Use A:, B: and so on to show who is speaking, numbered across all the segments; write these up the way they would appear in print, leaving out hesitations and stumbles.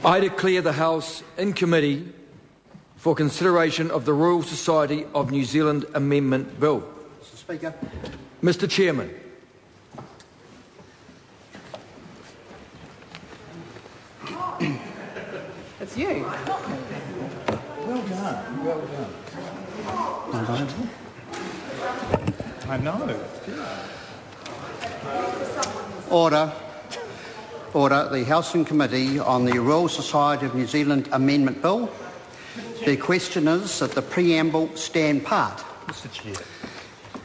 A: I declare the House in committee for consideration of the Royal Society of New Zealand Amendment Bill.
B: Mr. Speaker.
A: Mr. Chairman.
C: It's you.
D: Well done. Well done. I know.
B: Order. The House and Committee on the Royal Society of New Zealand Amendment Bill. The question is that the preamble stand part.
D: Mr. Chair.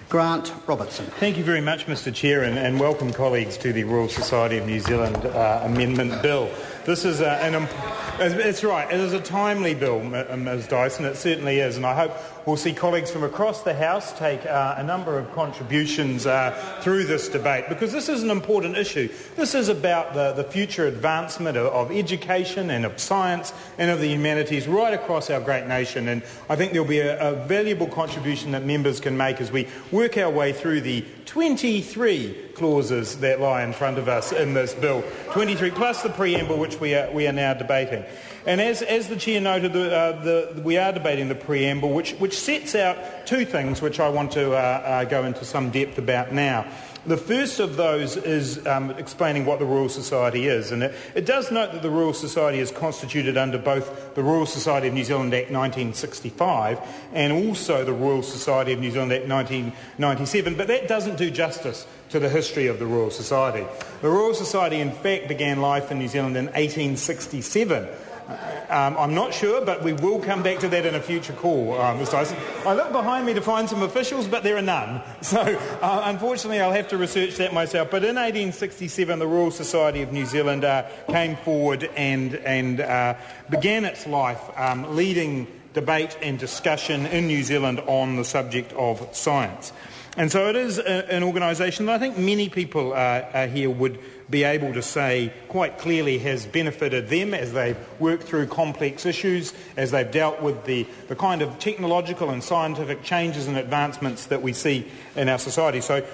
B: Grant Robertson.
D: Thank you very much, Mr. Chair, and welcome colleagues to the Royal Society of New Zealand Amendment Bill. This is it's right, it is a timely bill, Ms Dyson, it certainly is, and I hope we'll see colleagues from across the House take a number of contributions through this debate, because this is an important issue. This is about the future advancement of education and of science and of the humanities right across our great nation, and I think there'll be a valuable contribution that members can make as we work our way through the 23 clauses that lie in front of us in this bill, 23 plus the preamble which we are now debating. And as the Chair noted, we are debating the preamble, which sets out two things which I want to go into some depth about now. The first of those is explaining what the Royal Society is, and it does note that the Royal Society is constituted under both the Royal Society of New Zealand Act 1965 and also the Royal Society of New Zealand Act 1997, but that doesn't do justice to the history of the Royal Society. The Royal Society in fact began life in New Zealand in 1867. I'm not sure, but we will come back to that in a future call, Ms Dyson. I look behind me to find some officials, but there are none. So, unfortunately, I'll have to research that myself. But in 1867, the Royal Society of New Zealand came forward and began its life leading debate and discussion in New Zealand on the subject of science. And so it is an organisation that I think many people here would be able to say quite clearly has benefited them as they've worked through complex issues, as they've dealt with the kind of technological and scientific changes and advancements that we see in our society. So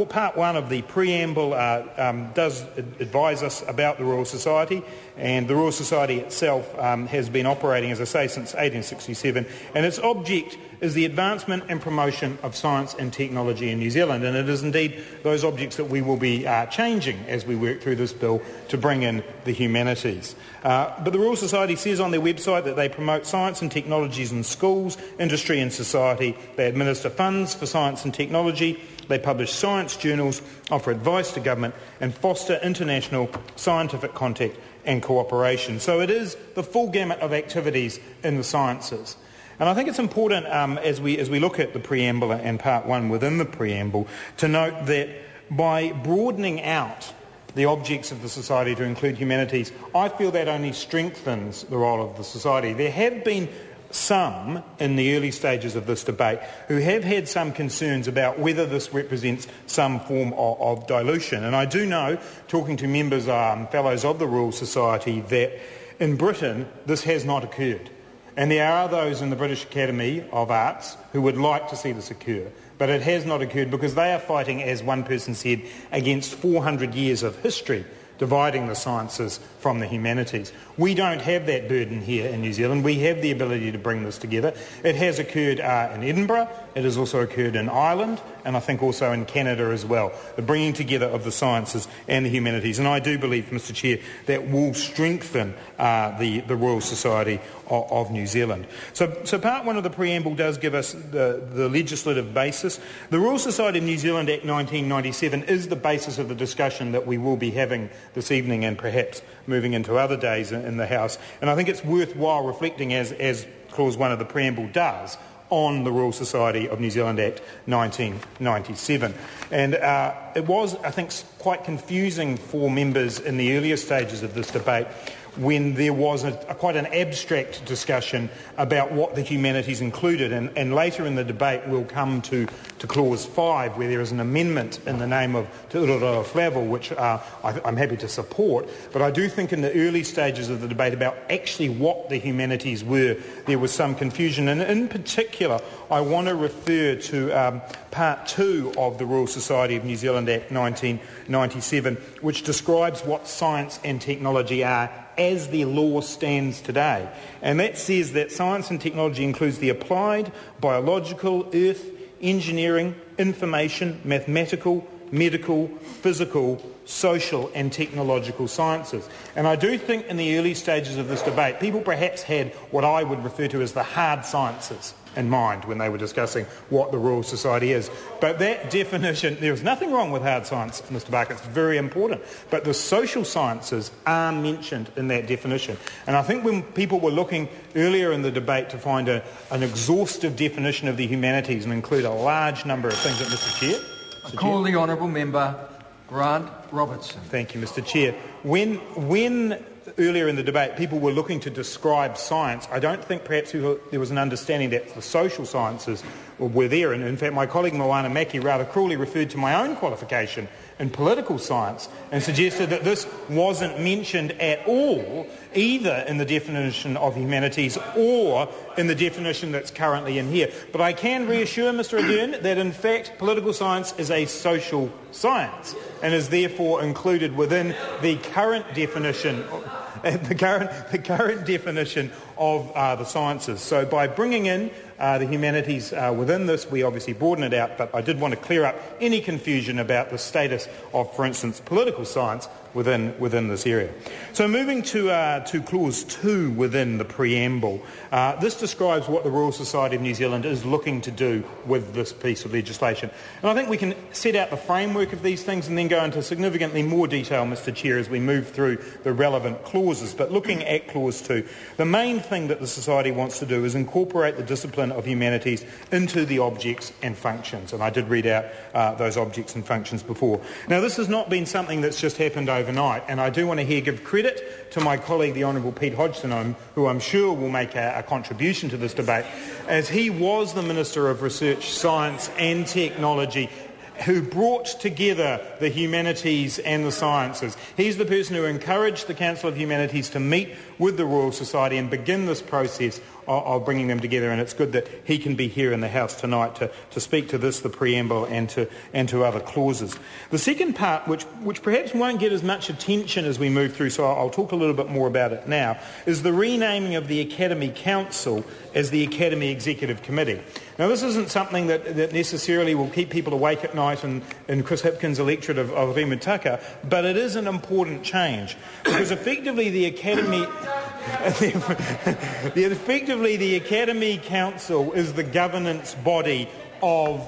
D: part one of the preamble does advise us about the Royal Society, and the Royal Society itself has been operating, as I say, since 1867, and its object is the advancement and promotion of science and technology in New Zealand, and it is indeed those objects that we will be changing as we work through this bill to bring in the humanities. But the Royal Society says on their website that they promote science and technologies in schools, industry and society. They administer funds for science and technology. They publish science journals, offer advice to government and foster international scientific contact and cooperation. So it is the full gamut of activities in the sciences. And I think it's important as we look at the preamble and part one within the preamble to note that by broadening out the objects of the society to include humanities, I feel that only strengthens the role of the society. There have been some in the early stages of this debate who have had some concerns about whether this represents some form of dilution. And I do know, talking to members, fellows of the Royal Society, that in Britain this has not occurred. And there are those in the British Academy of Arts who would like to see this occur. But it has not occurred because they are fighting, as one person said, against 400 years of history dividing the sciences from the humanities. We don't have that burden here in New Zealand. We have the ability to bring this together. It has occurred in Edinburgh, it has also occurred in Ireland, and I think also in Canada as well, the bringing together of the sciences and the humanities. And I do believe, Mr Chair, that will strengthen the Royal Society of New Zealand. So part one of the preamble does give us the legislative basis. The Royal Society of New Zealand Act 1997 is the basis of the discussion that we will be having this evening and perhaps moving into other days in the House. And I think it's worthwhile reflecting, as Clause 1 of the preamble does, on the Royal Society of New Zealand Act 1997. And it was, I think, quite confusing for members in the earlier stages of this debate when there was quite an abstract discussion about what the humanities included. And later in the debate we'll come to Clause 5, where there is an amendment in the name of Te Urarara Flavel, which I'm happy to support. But I do think in the early stages of the debate about actually what the humanities were, there was some confusion. And in particular, I want to refer to Part 2 of the Royal Society of New Zealand Act 1997, which describes what science and technology are as the law stands today. And that says that science and technology includes the applied, biological, earth, engineering, information, mathematical, medical, physical, social and technological sciences. And I do think in the early stages of this debate, people perhaps had what I would refer to as the hard sciences in mind when they were discussing what the Royal Society is. But that definition, there is nothing wrong with hard science, Mr. Barker, it's very important. But the social sciences are mentioned in that definition. And I think when people were looking earlier in the debate to find an exhaustive definition of the humanities and include a large number of things, Mr. Chair.
A: I call the Honourable Member Grant Robertson.
D: Thank you, Mr. Chair. When earlier in the debate people were looking to describe science, I don't think perhaps there was an understanding that the social sciences were there. And in fact, my colleague Moana Maki rather cruelly referred to my own qualification in political science and suggested that this wasn't mentioned at all, either in the definition of humanities or in the definition that's currently in here. But I can reassure Mr. Ardern that in fact political science is a social science and is therefore included within the current definition the current definition of the sciences. So by bringing in the humanities within this, we obviously broaden it out, but I did want to clear up any confusion about the status of, for instance, political science within this area. So moving to Clause 2 within the preamble, this describes what the Royal Society of New Zealand is looking to do with this piece of legislation. And I think we can set out the framework of these things and then go into significantly more detail, Mr. Chair, as we move through the relevant clauses. But looking at Clause 2, the main thing that the Society wants to do is incorporate the discipline of humanities into the objects and functions. And I did read out those objects and functions before. Now, this has not been something that's just happened overnight, and I do want to here give credit to my colleague, the Honourable Pete Hodgson, who I'm sure will make a contribution to this debate, as he was the Minister of Research, Science and Technology who brought together the humanities and the sciences. He's the person who encouraged the Council of Humanities to meet with the Royal Society and begin this process of bringing them together, and it's good that he can be here in the House tonight to speak to this, the preamble, and to other clauses. The second part, which perhaps won't get as much attention as we move through, so I'll talk a little bit more about it now, is the renaming of the Academy Council as the Academy Executive Committee. Now, this isn't something that necessarily will keep people awake at night in Chris Hipkins' electorate of Imataka, but it is an important change, because effectively the Academy Council is the governance body of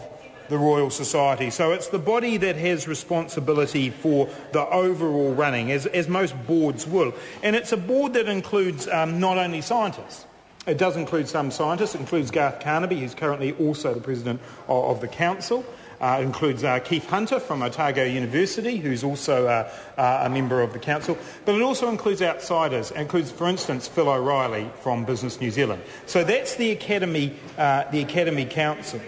D: the Royal Society. So it's the body that has responsibility for the overall running, as most boards will. And it's a board that includes not only scientists. It does include some scientists. It includes Garth Carnaby, who's currently also the president of the council. It includes Keith Hunter from Otago University, who's also a member of the council. But it also includes outsiders. It includes, for instance, Phil O'Reilly from Business New Zealand. So that's the Academy Council.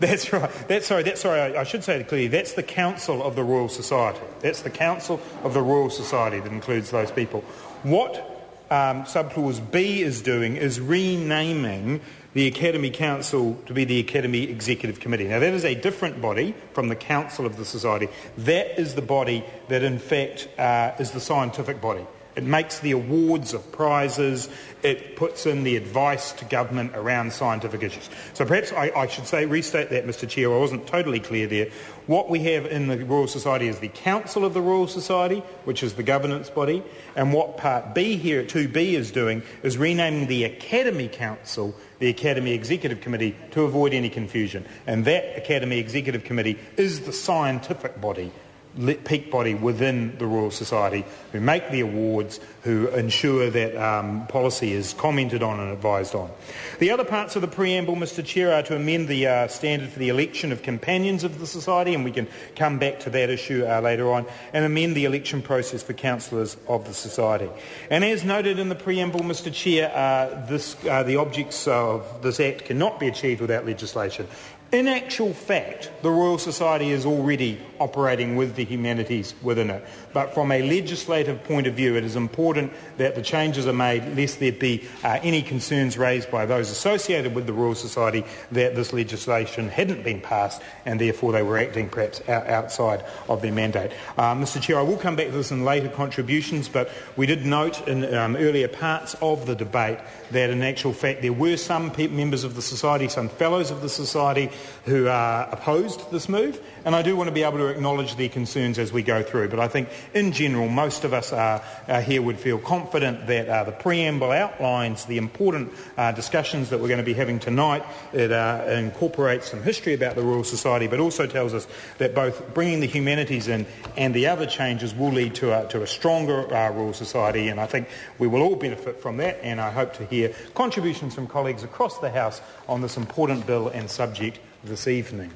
D: That's right. I should say it clearly. That's the Council of the Royal Society. That's the Council of the Royal Society that includes those people. What subclause B is doing is renaming the Academy Council to be the Academy Executive Committee. Now, that is a different body from the Council of the Society. That is the body that, in fact, is the scientific body. It makes the awards of prizes. It puts in the advice to government around scientific issues. So perhaps I should restate that, Mr. Chair. I wasn't totally clear there. What we have in the Royal Society is the Council of the Royal Society, which is the governance body. And what Part B here, 2B, is doing is renaming the Academy Council the Academy Executive Committee to avoid any confusion. And that Academy Executive Committee is the scientific body, peak body within the Royal Society, who make the awards, who ensure that policy is commented on and advised on. The other parts of the preamble, Mr. Chair, are to amend the standard for the election of companions of the Society, and we can come back to that issue later on, and amend the election process for councillors of the Society. And as noted in the preamble, Mr. Chair, the objects of this Act cannot be achieved without legislation. In actual fact, the Royal Society is already operating with the humanities within it. But from a legislative point of view, it is important that the changes are made lest there be any concerns raised by those associated with the Royal Society that this legislation hadn't been passed and therefore they were acting perhaps outside of their mandate. Mr Chair, I will come back to this in later contributions, but we did note in earlier parts of the debate that in actual fact there were some members of the Society, some fellows of the Society who opposed this move, and I do want to be able to acknowledge their concerns as we go through. But I think in general most of us here would feel confident that the preamble outlines the important discussions that we're going to be having tonight. It incorporates some history about the Royal Society, but also tells us that both bringing the humanities in and the other changes will lead to a stronger Royal Society, and I think we will all benefit from that, and I hope to hear contributions from colleagues across the House on this important bill and subject this evening.